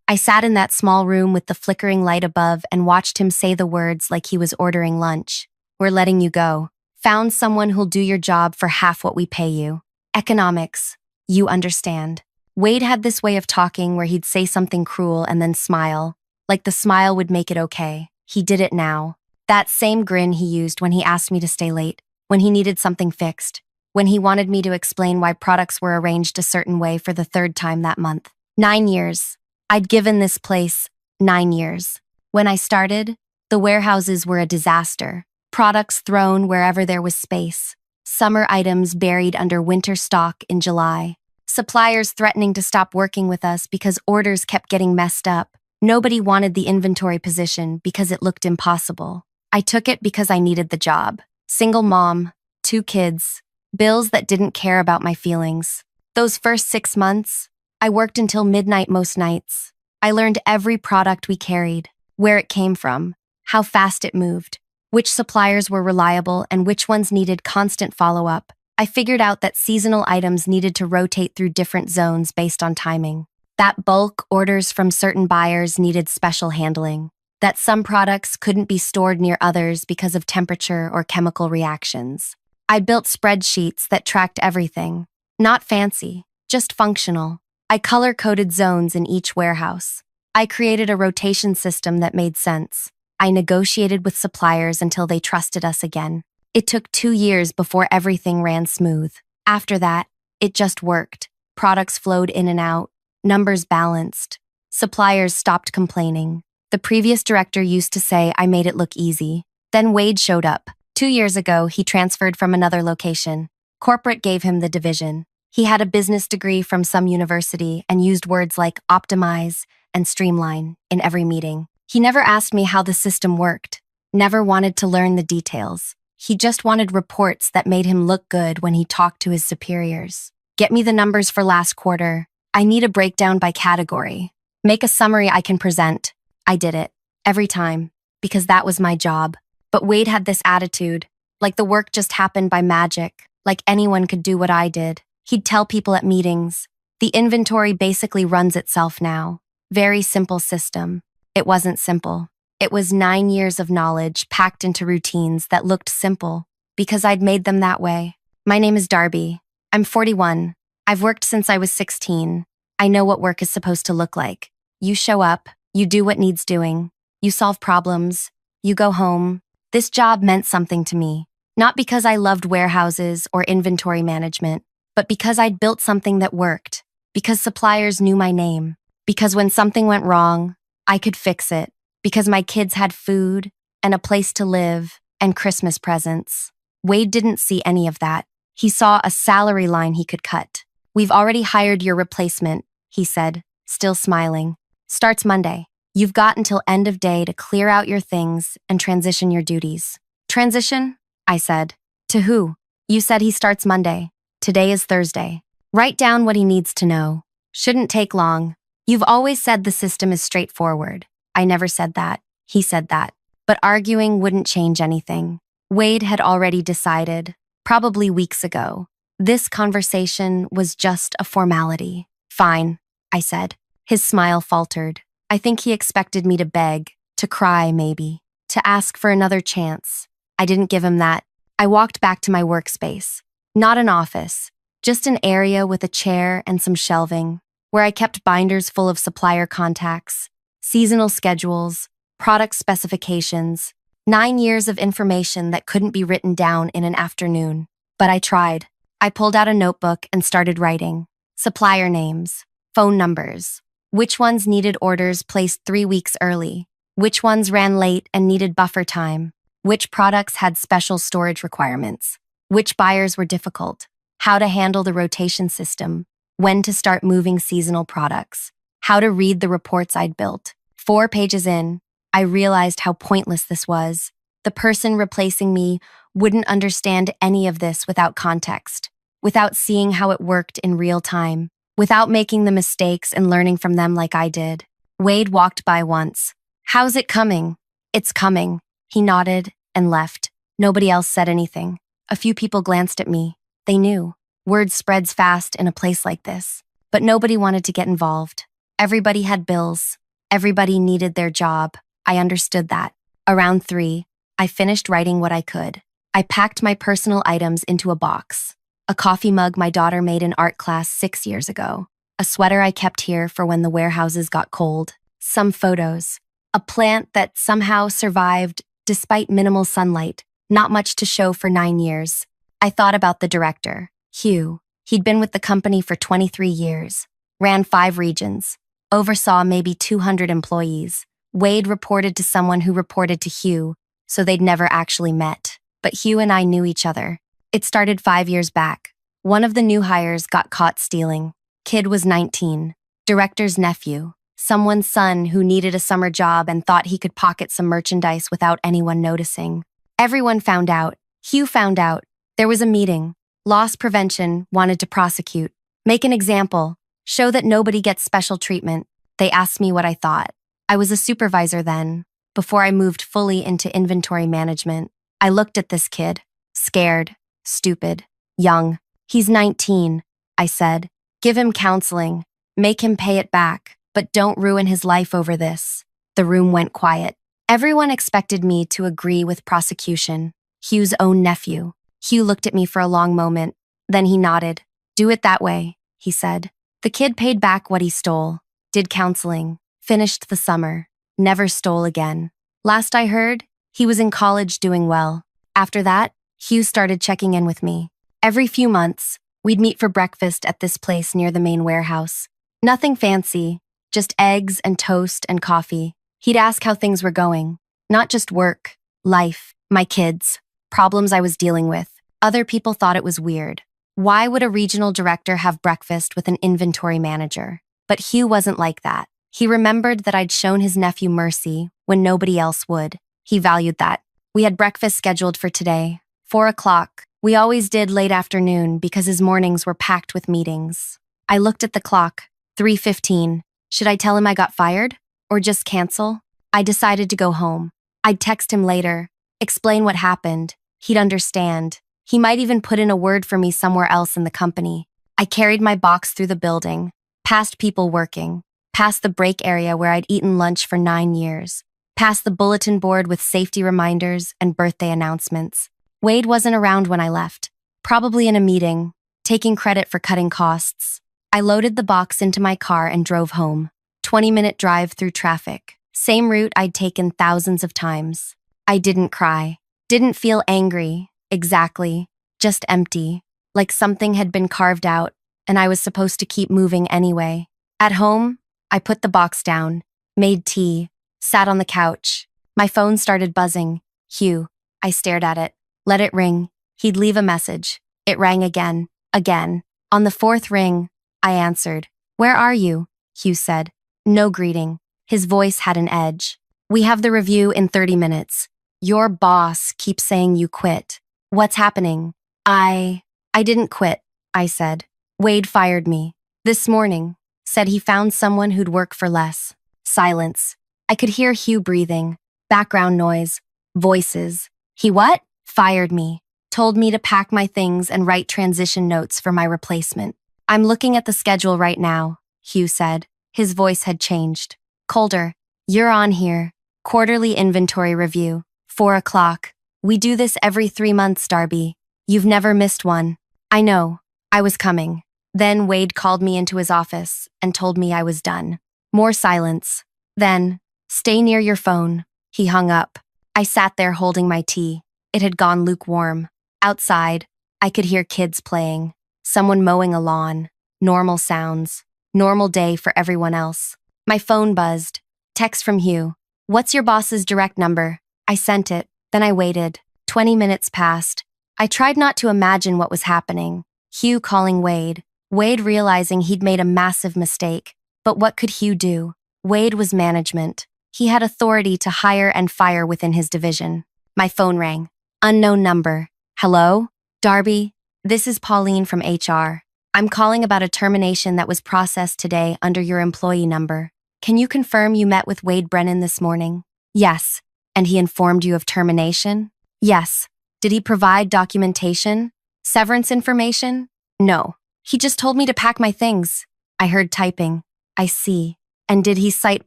I sat in that small room with the flickering light above and watched him say the words like he was ordering lunch. We're letting you go. Found someone who'll do your job for half what we pay you. Economics. You understand. Wade had this way of talking where he'd say something cruel and then smile, like the smile would make it okay. He did it now. That same grin he used when he asked me to stay late, when he needed something fixed, when he wanted me to explain why products were arranged a certain way for the third time that month. 9 years. I'd given this place 9 years. When I started, the warehouses were a disaster. Products thrown wherever there was space. Summer items buried under winter stock in July. Suppliers threatening to stop working with us because orders kept getting messed up. Nobody wanted the inventory position because it looked impossible. I took it because I needed the job. Single mom, 2 kids, bills that didn't care about my feelings. Those first 6 months, I worked until midnight most nights. I learned every product we carried, where it came from, how fast it moved, which suppliers were reliable and which ones needed constant follow-up. I figured out that seasonal items needed to rotate through different zones based on timing. That bulk orders from certain buyers needed special handling. That some products couldn't be stored near others because of temperature or chemical reactions. I built spreadsheets that tracked everything. Not fancy, just functional. I color-coded zones in each warehouse. I created a rotation system that made sense. I negotiated with suppliers until they trusted us again. It took 2 years before everything ran smooth. After that, it just worked. Products flowed in and out, numbers balanced. Suppliers stopped complaining. The previous director used to say I made it look easy. Then Wade showed up. 2 years ago, he transferred from another location. Corporate gave him the division. He had a business degree from some university and used words like optimize and streamline in every meeting. He never asked me how the system worked, never wanted to learn the details. He just wanted reports that made him look good when he talked to his superiors. Get me the numbers for last quarter. I need a breakdown by category. Make a summary I can present. I did it. Every time. Because that was my job. But Wade had this attitude, like the work just happened by magic, like anyone could do what I did. He'd tell people at meetings, the inventory basically runs itself now. Very simple system. It wasn't simple. It was 9 years of knowledge packed into routines that looked simple because I'd made them that way. My name is Darby. I'm 41. I've worked since I was 16. I know what work is supposed to look like. You show up, you do what needs doing, you solve problems, you go home. This job meant something to me, not because I loved warehouses or inventory management, but because I'd built something that worked, because suppliers knew my name, because when something went wrong, I could fix it, because my kids had food and a place to live and Christmas presents. Wade didn't see any of that. He saw a salary line he could cut. We've already hired your replacement, he said, still smiling. Starts Monday. You've got until end of day to clear out your things and transition your duties. Transition? I said. To who? You said he starts Monday. Today is Thursday. Write down what he needs to know. Shouldn't take long. You've always said the system is straightforward. I never said that. He said that. But arguing wouldn't change anything. Wade had already decided, probably weeks ago. This conversation was just a formality. Fine, I said. His smile faltered. I think he expected me to beg, to cry maybe, to ask for another chance. I didn't give him that. I walked back to my workspace. Not an office, just an area with a chair and some shelving, where I kept binders full of supplier contacts, seasonal schedules, product specifications, 9 years of information that couldn't be written down in an afternoon. But I tried. I pulled out a notebook and started writing. Supplier names, phone numbers, which ones needed orders placed 3 weeks early, which ones ran late and needed buffer time, which products had special storage requirements, which buyers were difficult, how to handle the rotation system, when to start moving seasonal products, how to read the reports I'd built. 4 pages in, I realized how pointless this was. The person replacing me wouldn't understand any of this without context, without seeing how it worked in real time, without making the mistakes and learning from them like I did. Wade walked by once. How's it coming? It's coming. He nodded and left. Nobody else said anything. A few people glanced at me. They knew. Word spreads fast in a place like this. But nobody wanted to get involved. Everybody had bills. Everybody needed their job. I understood that. Around 3, I finished writing what I could. I packed my personal items into a box. A coffee mug my daughter made in art class 6 years ago. A sweater I kept here for when the warehouses got cold. Some photos. A plant that somehow survived despite minimal sunlight. Not much to show for 9 years. I thought about the director, Hugh. He'd been with the company for 23 years. Ran 5 regions. Oversaw maybe 200 employees. Wade reported to someone who reported to Hugh, so they'd never actually met. But Hugh and I knew each other. It started 5 years back. One of the new hires got caught stealing. Kid was 19. Director's nephew. Someone's son who needed a summer job and thought he could pocket some merchandise without anyone noticing. Everyone found out. Hugh found out. There was a meeting. Loss prevention wanted to prosecute. Make an example. Show that nobody gets special treatment. They asked me what I thought. I was a supervisor then, before I moved fully into inventory management. I looked at this kid. Scared. Stupid. Young. He's 19, I said. Give him counseling. Make him pay it back. But don't ruin his life over this. The room went quiet. Everyone expected me to agree with prosecution. Hugh's own nephew. Hugh looked at me for a long moment. Then he nodded. Do it that way, he said. The kid paid back what he stole. Did counseling. Finished the summer. Never stole again. Last I heard, he was in college doing well. After that, Hugh started checking in with me. Every few months, we'd meet for breakfast at this place near the main warehouse. Nothing fancy, just eggs and toast and coffee. He'd ask how things were going. Not just work, life, my kids, problems I was dealing with. Other people thought it was weird. Why would a regional director have breakfast with an inventory manager? But Hugh wasn't like that. He remembered that I'd shown his nephew mercy when nobody else would. He valued that. We had breakfast scheduled for today, 4 o'clock. We always did late afternoon because his mornings were packed with meetings. I looked at the clock, 3:15. Should I tell him I got fired? Or just cancel? I decided to go home. I'd text him later, explain what happened. He'd understand. He might even put in a word for me somewhere else in the company. I carried my box through the building, past people working, past the break area where I'd eaten lunch for 9 years, past the bulletin board with safety reminders and birthday announcements. Wade wasn't around when I left, probably in a meeting, taking credit for cutting costs. I loaded the box into my car and drove home. 20-minute drive through traffic. Same route I'd taken thousands of times. I didn't cry. Didn't feel angry, exactly. Just empty. Like something had been carved out, and I was supposed to keep moving anyway. At home, I put the box down, made tea, sat on the couch. My phone started buzzing. Hugh. I stared at it. Let it ring. He'd leave a message. It rang again. Again. On the 4th ring, I answered. Where are you? Hugh said. No greeting. His voice had an edge. We have the review in 30 minutes. Your boss keeps saying you quit. What's happening? I didn't quit, I said. Wade fired me. This morning. Said he found someone who'd work for less. Silence. I could hear Hugh breathing. Background noise. Voices. He what? Fired me. Told me to pack my things and write transition notes for my replacement. I'm looking at the schedule right now, Hugh said. His voice had changed. Colder. You're on here. Quarterly inventory review. 4 o'clock. We do this every 3 months, Darby. You've never missed one. I know. I was coming. Then Wade called me into his office and told me I was done. More silence. Then, stay near your phone. He hung up. I sat there holding my tea. It had gone lukewarm. Outside, I could hear kids playing. Someone mowing a lawn. Normal sounds. Normal day for everyone else. My phone buzzed. Text from Hugh. What's your boss's direct number? I sent it. Then I waited. 20 minutes passed. I tried not to imagine what was happening. Hugh calling Wade. Wade realizing he'd made a massive mistake. But what could Hugh do? Wade was management. He had authority to hire and fire within his division. My phone rang. Unknown number. Hello? Darby, this is Pauline from HR. I'm calling about a termination that was processed today under your employee number. Can you confirm you met with Wade Brennan this morning? Yes. And he informed you of termination? Yes. Did he provide documentation? Severance information? No. He just told me to pack my things. I heard typing. I see. And did he cite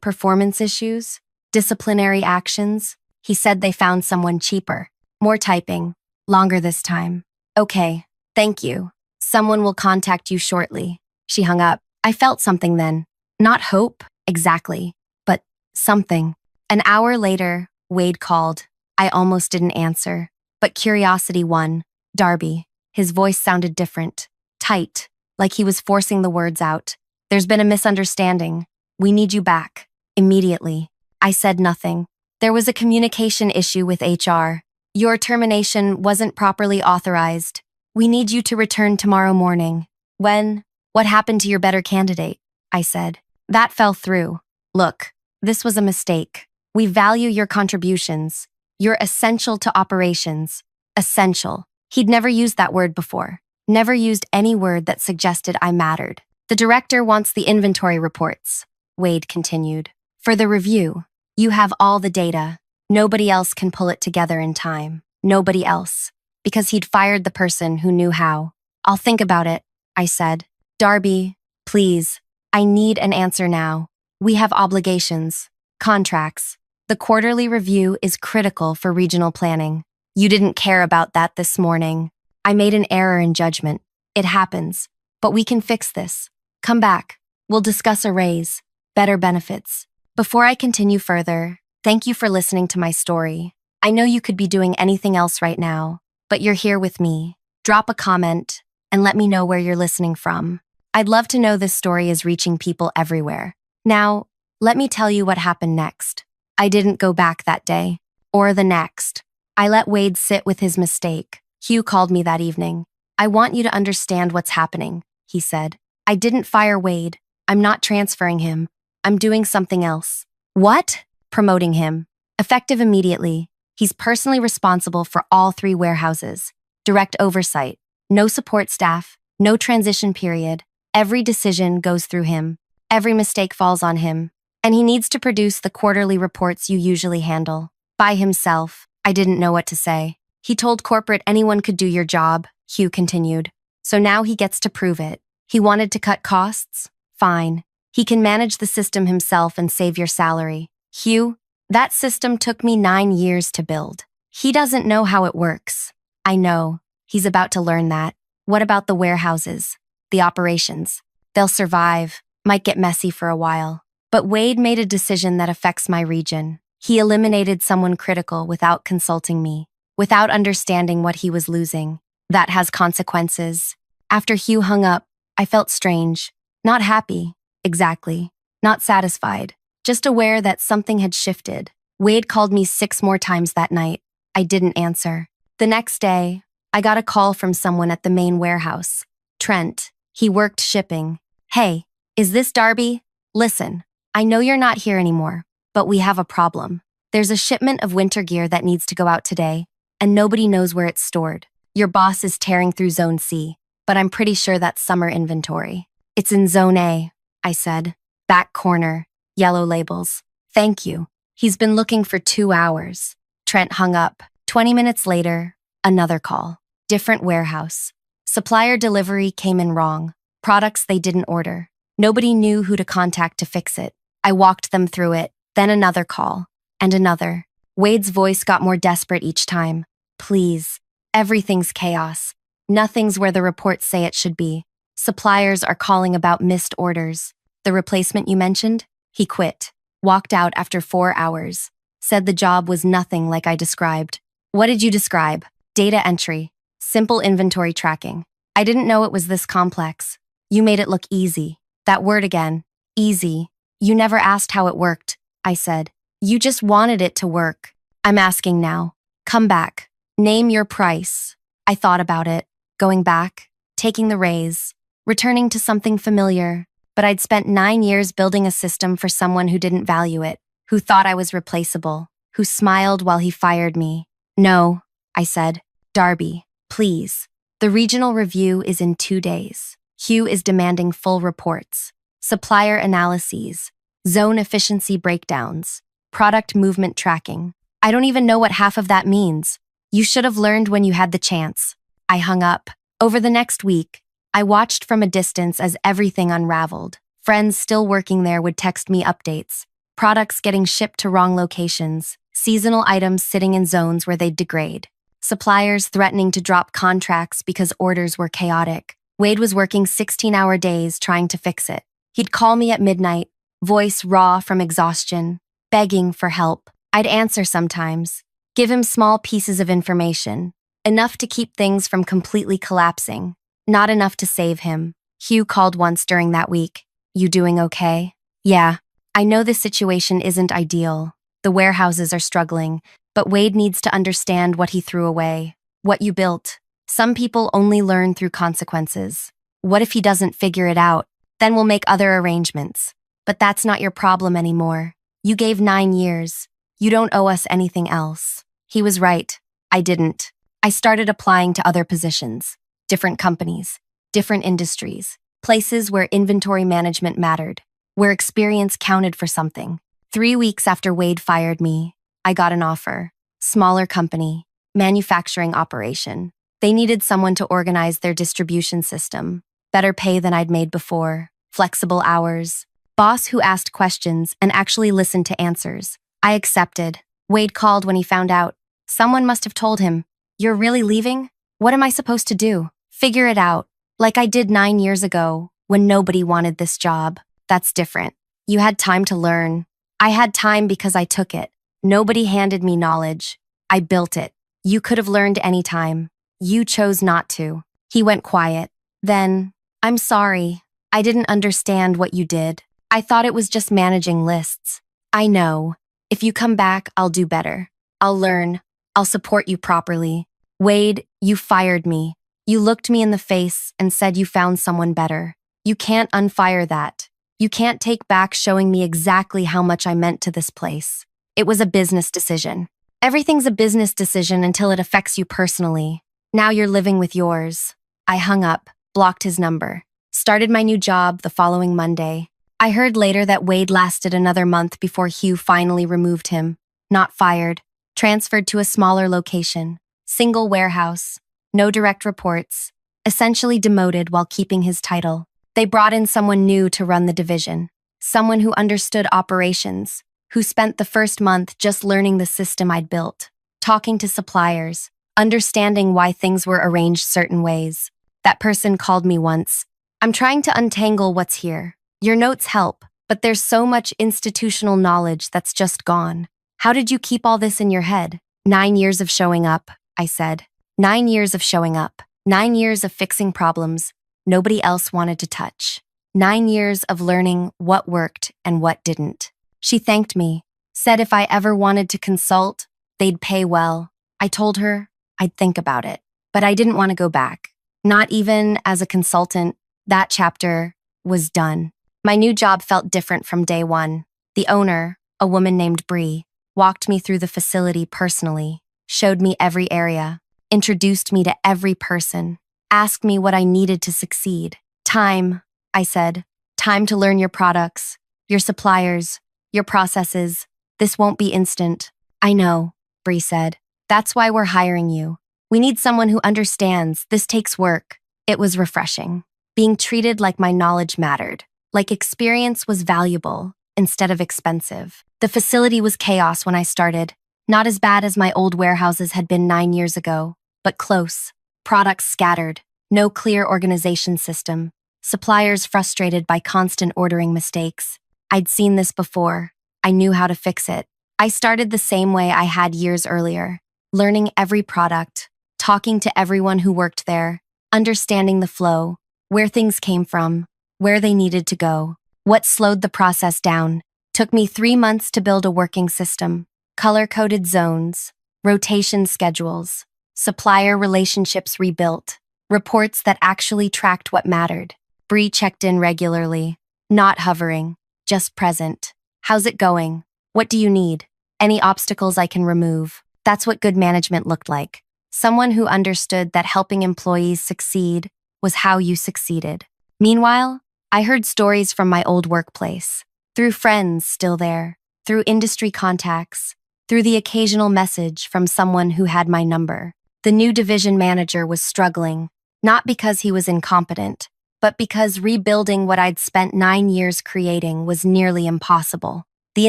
performance issues? Disciplinary actions? He said they found someone cheaper. More typing. Longer this time. Okay, thank you. Someone will contact you shortly. She hung up. I felt something then. Not hope, exactly, but something. An hour later, Wade called. I almost didn't answer, but curiosity won. Darby. His voice sounded different. Tight, like he was forcing the words out. There's been a misunderstanding. We need you back. Immediately. I said nothing. There was a communication issue with HR. Your termination wasn't properly authorized. We need you to return tomorrow morning. When? What happened to your better candidate? I said. That fell through. Look, this was a mistake. We value your contributions. You're essential to operations. Essential. He'd never used that word before. Never used any word that suggested I mattered. The director wants the inventory reports, Wade continued. For the review. You have all the data. Nobody else can pull it together in time. Nobody else. Because he'd fired the person who knew how. I'll think about it, I said. Darby, please. I need an answer now. We have obligations. Contracts. The quarterly review is critical for regional planning. You didn't care about that this morning. I made an error in judgment. It happens. But we can fix this. Come back. We'll discuss a raise. Better benefits. Before I continue further, thank you for listening to my story. I know you could be doing anything else right now, but you're here with me. Drop a comment and let me know where you're listening from. I'd love to know this story is reaching people everywhere. Now, let me tell you what happened next. I didn't go back that day, or the next. I let Wade sit with his mistake. Hugh called me that evening. I want you to understand what's happening, he said. I didn't fire Wade. I'm not transferring him. I'm doing something else. What? Promoting him. Effective immediately. He's personally responsible for all 3 warehouses. Direct oversight. No support staff. No transition period. Every decision goes through him. Every mistake falls on him. And he needs to produce the quarterly reports you usually handle. By himself. I didn't know what to say. He told corporate anyone could do your job, Hugh continued. So now he gets to prove it. He wanted to cut costs? Fine. He can manage the system himself and save your salary. Hugh, that system took me 9 years to build. He doesn't know how it works. I know. He's about to learn that. What about the warehouses? The operations? They'll survive. Might get messy for a while. But Wade made a decision that affects my region. He eliminated someone critical without consulting me, without understanding what he was losing. That has consequences. After Hugh hung up, I felt strange. Not happy, exactly. Not satisfied. Just aware that something had shifted. Wade called me 6 more times that night. I didn't answer. The next day, I got a call from someone at the main warehouse. Trent. He worked shipping. Hey, is this Darby? Listen, I know you're not here anymore, but we have a problem. There's a shipment of winter gear that needs to go out today, and nobody knows where it's stored. Your boss is tearing through Zone C, but I'm pretty sure that's summer inventory. It's in Zone A, I said. Back corner, yellow labels. Thank you. He's been looking for 2 hours. Trent hung up. 20 minutes later, another call. Different warehouse. Supplier delivery came in wrong. Products they didn't order. Nobody knew who to contact to fix it. I walked them through it. Then another call. And another. Wade's voice got more desperate each time. Please. Everything's chaos. Nothing's where the reports say it should be. Suppliers are calling about missed orders. The replacement you mentioned? He quit. Walked out after 4 hours. Said the job was nothing like I described. What did you describe? Data entry. Simple inventory tracking. I didn't know it was this complex. You made it look easy. That word again. Easy. You never asked how it worked, I said. You just wanted it to work. I'm asking now. Come back. Name your price. I thought about it. Going back. Taking the raise. Returning to something familiar. But I'd spent 9 years building a system for someone who didn't value it. Who thought I was replaceable. Who smiled while he fired me. No, I said. Darby, please. The regional review is in 2 days. Hugh is demanding full reports. Supplier analyses. Zone efficiency breakdowns. Product movement tracking. I don't even know what half of that means. You should have learned when you had the chance. I hung up. Over the next week, I watched from a distance as everything unraveled. Friends still working there would text me updates, products getting shipped to wrong locations, seasonal items sitting in zones where they'd degrade, suppliers threatening to drop contracts because orders were chaotic. Wade was working 16-hour days trying to fix it. He'd call me at midnight, voice raw from exhaustion, begging for help. I'd answer sometimes, give him small pieces of information, enough to keep things from completely collapsing, not enough to save him. Hugh called once during that week. "You doing okay?" "Yeah. I know this situation isn't ideal. The warehouses are struggling, but Wade needs to understand what he threw away, what you built. Some people only learn through consequences. What if he doesn't figure it out? Then we'll make other arrangements. But that's not your problem anymore. You gave 9 years. You don't owe us anything else." He was right. I didn't. I started applying to other positions, different companies, different industries, places where inventory management mattered, where experience counted for something. 3 weeks after Wade fired me, I got an offer. Smaller company, manufacturing operation. They needed someone to organize their distribution system. Better pay than I'd made before. Flexible hours. Boss who asked questions and actually listened to answers. I accepted. Wade called when he found out. Someone must have told him, "You're really leaving? What am I supposed to do?" "Figure it out. Like I did 9 years ago, when nobody wanted this job." "That's different. You had time to learn." "I had time because I took it. Nobody handed me knowledge. I built it. You could have learned any time. You chose not to." He went quiet. Then, "I'm sorry. I didn't understand what you did. I thought it was just managing lists." "I know. If you come back, I'll do better. I'll learn. I'll support you properly." "Wade, you fired me. You looked me in the face and said you found someone better. You can't unfire that. You can't take back showing me exactly how much I meant to this place. It was a business decision. Everything's a business decision until it affects you personally. Now you're living with yours." I hung up, blocked his number, started my new job the following Monday. I heard later that Wade lasted another month before Hugh finally removed him. Not fired, transferred to a smaller location, single warehouse, no direct reports, essentially demoted while keeping his title. They brought in someone new to run the division, someone who understood operations, who spent the first month just learning the system I'd built, talking to suppliers, understanding why things were arranged certain ways. That person called me once. "I'm trying to untangle what's here. Your notes help, but there's so much institutional knowledge that's just gone. How did you keep all this in your head?" 9 years of showing up, I said. 9 years of showing up. 9 years of fixing problems nobody else wanted to touch. 9 years of learning what worked and what didn't. She thanked me, said if I ever wanted to consult, they'd pay well. I told her I'd think about it, but I didn't want to go back. Not even as a consultant. That chapter was done. My new job felt different from day one. The owner, a woman named Bree, walked me through the facility personally, showed me every area, introduced me to every person, asked me what I needed to succeed. "Time," I said. "Time to learn your products, your suppliers, your processes. This won't be instant." "I know," Bree said. "That's why we're hiring you. We need someone who understands this takes work." It was refreshing. Being treated like my knowledge mattered, like experience was valuable instead of expensive. The facility was chaos when I started. Not as bad as my old warehouses had been 9 years ago, but close. Products scattered, no clear organization system, suppliers frustrated by constant ordering mistakes. I'd seen this before. I knew how to fix it. I started the same way I had years earlier, learning every product, talking to everyone who worked there, understanding the flow, where things came from, where they needed to go. What slowed the process down? Took me 3 months to build a working system, color-coded zones, rotation schedules, supplier relationships rebuilt, reports that actually tracked what mattered. Bree checked in regularly, not hovering, just present. "How's it going? What do you need? Any obstacles I can remove?" That's what good management looked like. Someone who understood that helping employees succeed was how you succeeded. Meanwhile, I heard stories from my old workplace, through friends still there, through industry contacts, through the occasional message from someone who had my number. The new division manager was struggling, not because he was incompetent, but because rebuilding what I'd spent 9 years creating was nearly impossible. The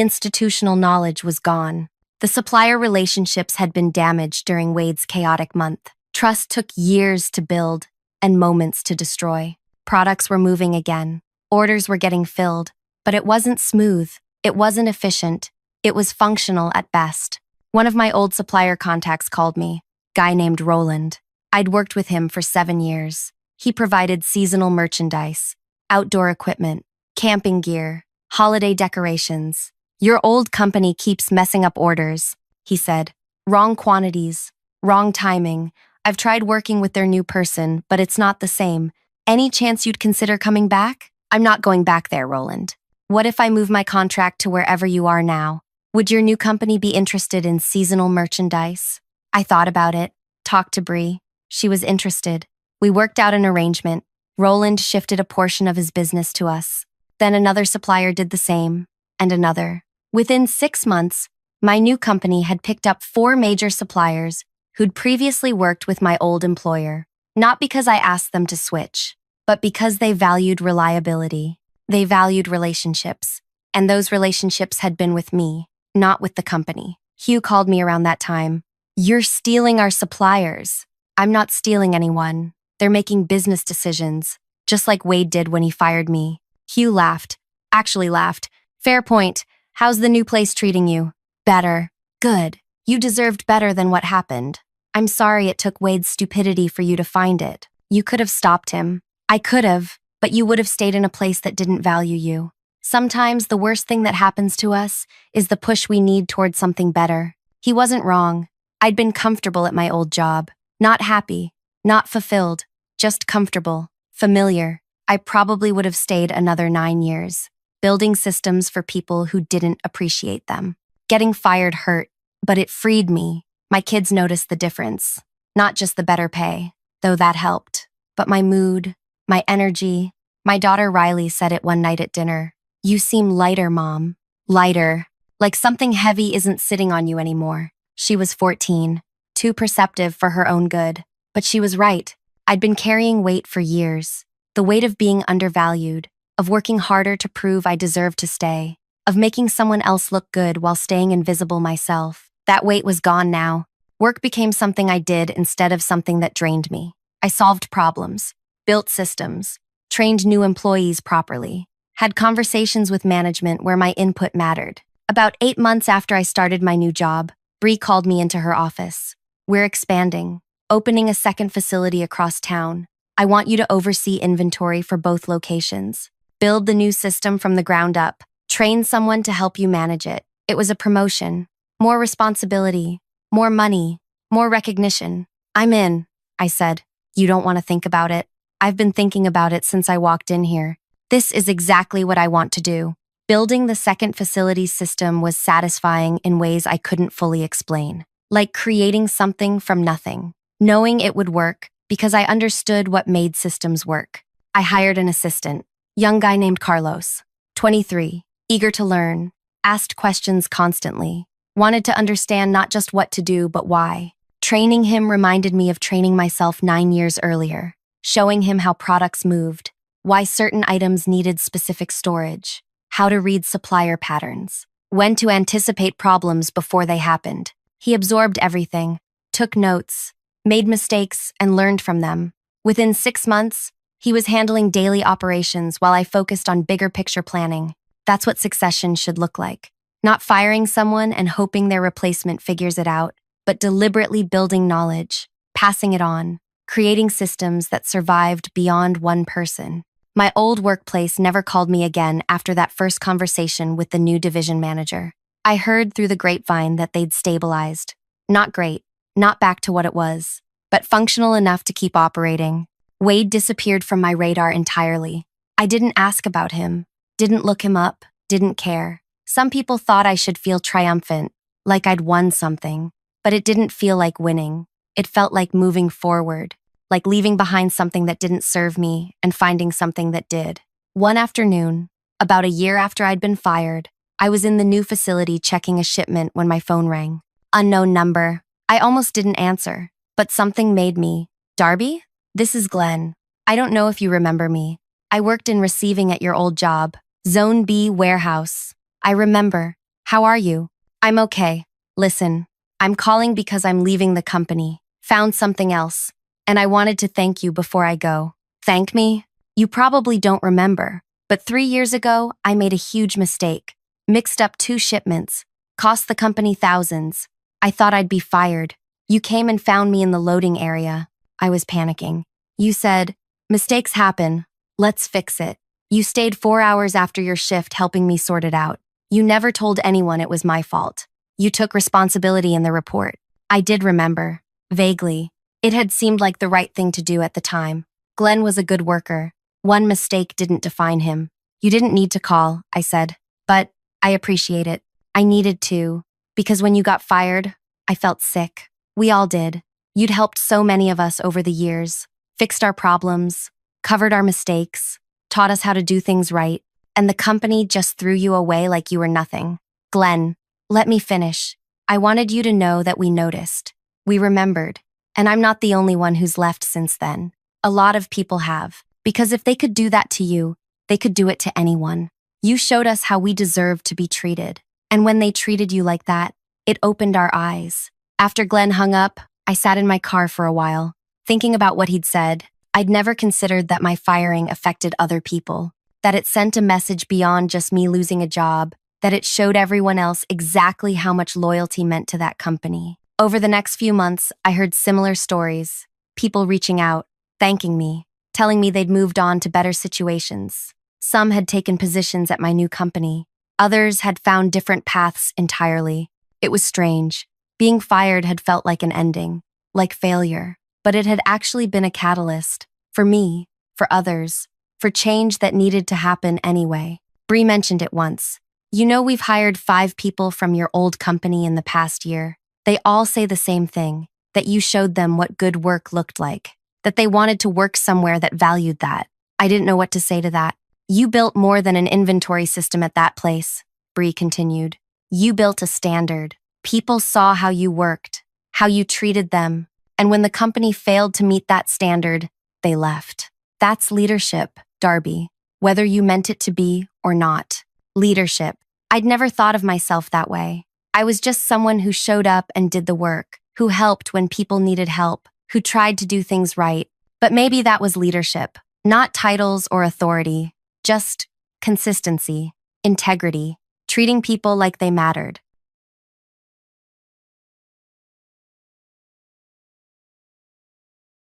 institutional knowledge was gone. The supplier relationships had been damaged during Wade's chaotic month. Trust took years to build and moments to destroy. Products were moving again. Orders were getting filled, but it wasn't smooth. It wasn't efficient. It was functional at best. One of my old supplier contacts called me, guy named Roland. I'd worked with him for 7 years. He provided seasonal merchandise, outdoor equipment, camping gear, holiday decorations. Your old company keeps messing up orders, he said. Wrong quantities, wrong timing. I've tried working with their new person, but it's not the same. Any chance you'd consider coming back? I'm not going back there, Roland. What if I move my contract to wherever you are now? Would your new company be interested in seasonal merchandise? I thought about it, talked to Bree. She was interested. We worked out an arrangement. Roland shifted a portion of his business to us. Then another supplier did the same, and another. Within 6 months, my new company had picked up 4 major suppliers who'd previously worked with my old employer. Not because I asked them to switch, but because they valued reliability. They valued relationships, and those relationships had been with me, not with the company. Hugh called me around that time. You're stealing our suppliers. I'm not stealing anyone. They're making business decisions, just like Wade did when he fired me. Hugh laughed. Actually laughed. Fair point. How's the new place treating you? Better. Good. You deserved better than what happened. I'm sorry it took Wade's stupidity for you to find it. You could have stopped him. I could have, but you would have stayed in a place that didn't value you. Sometimes the worst thing that happens to us is the push we need towards something better. He wasn't wrong. I'd been comfortable at my old job. Not happy, not fulfilled, just comfortable, familiar. I probably would have stayed another 9 years, building systems for people who didn't appreciate them. Getting fired hurt, but it freed me. My kids noticed the difference. Not just the better pay, though that helped, but my mood, my energy. My daughter Riley said it one night at dinner. You seem lighter, Mom. Lighter. Like something heavy isn't sitting on you anymore. She was 14, too perceptive for her own good. But she was right. I'd been carrying weight for years. The weight of being undervalued, of working harder to prove I deserved to stay, of making someone else look good while staying invisible myself. That weight was gone now. Work became something I did instead of something that drained me. I solved problems, built systems, trained new employees properly, had conversations with management where my input mattered. About 8 months after I started my new job, Bree called me into her office. We're expanding, opening a second facility across town. I want you to oversee inventory for both locations. Build the new system from the ground up. Train someone to help you manage it. It was a promotion. More responsibility. More money. More recognition. I'm in, I said. You don't want to think about it. I've been thinking about it since I walked in here. This is exactly what I want to do. Building the second facility system was satisfying in ways I couldn't fully explain. Like creating something from nothing. Knowing it would work because I understood what made systems work. I hired an assistant, young guy named Carlos, 23, eager to learn, asked questions constantly, wanted to understand not just what to do but why. Training him reminded me of training myself 9 years earlier, showing him how products moved, why certain items needed specific storage, how to read supplier patterns, when to anticipate problems before they happened. He absorbed everything, took notes, made mistakes, and learned from them. Within 6 months, he was handling daily operations while I focused on bigger picture planning. That's what succession should look like. Not firing someone and hoping their replacement figures it out, but deliberately building knowledge, passing it on, creating systems that survived beyond one person. My old workplace never called me again after that first conversation with the new division manager. I heard through the grapevine that they'd stabilized. Not great, not back to what it was, but functional enough to keep operating. Wade disappeared from my radar entirely. I didn't ask about him, didn't look him up, didn't care. Some people thought I should feel triumphant, like I'd won something, but it didn't feel like winning. It felt like moving forward, like leaving behind something that didn't serve me and finding something that did. One afternoon, about a year after I'd been fired, I was in the new facility checking a shipment when my phone rang. Unknown number. I almost didn't answer, but something made me. Darby? This is Glenn. I don't know if you remember me. I worked in receiving at your old job, Zone B warehouse. I remember. How are you? I'm okay. Listen, I'm calling because I'm leaving the company. Found something else. And I wanted to thank you before I go. Thank me? You probably don't remember, but 3 years ago, I made a huge mistake. Mixed up 2 shipments. Cost the company thousands. I thought I'd be fired. You came and found me in the loading area. I was panicking. You said, mistakes happen. Let's fix it. You stayed 4 hours after your shift helping me sort it out. You never told anyone it was my fault. You took responsibility in the report. I did remember. Vaguely. It had seemed like the right thing to do at the time. Glenn was a good worker. One mistake didn't define him. You didn't need to call, I said. But I appreciate it. I needed to. Because when you got fired, I felt sick. We all did. You'd helped so many of us over the years. Fixed our problems. Covered our mistakes. Taught us how to do things right. And the company just threw you away like you were nothing. Glenn, let me finish. I wanted you to know that we noticed. We remembered. And I'm not the only one who's left since then. A lot of people have. Because if they could do that to you, they could do it to anyone. You showed us how we deserved to be treated. And when they treated you like that, it opened our eyes. After Glenn hung up, I sat in my car for a while, thinking about what he'd said. I'd never considered that my firing affected other people, that it sent a message beyond just me losing a job, that it showed everyone else exactly how much loyalty meant to that company. Over the next few months, I heard similar stories, people reaching out, thanking me, telling me they'd moved on to better situations. Some had taken positions at my new company. Others had found different paths entirely. It was strange. Being fired had felt like an ending, like failure, but it had actually been a catalyst, for me, for others, for change that needed to happen anyway. Bree mentioned it once. You know, we've hired 5 people from your old company in the past year. They all say the same thing, that you showed them what good work looked like, that they wanted to work somewhere that valued that. I didn't know what to say to that. You built more than an inventory system at that place, Bree continued. You built a standard. People saw how you worked, how you treated them, and when the company failed to meet that standard, they left. That's leadership, Darby, whether you meant it to be or not. Leadership. I'd never thought of myself that way. I was just someone who showed up and did the work, who helped when people needed help, who tried to do things right. But maybe that was leadership, not titles or authority, just consistency, integrity, treating people like they mattered.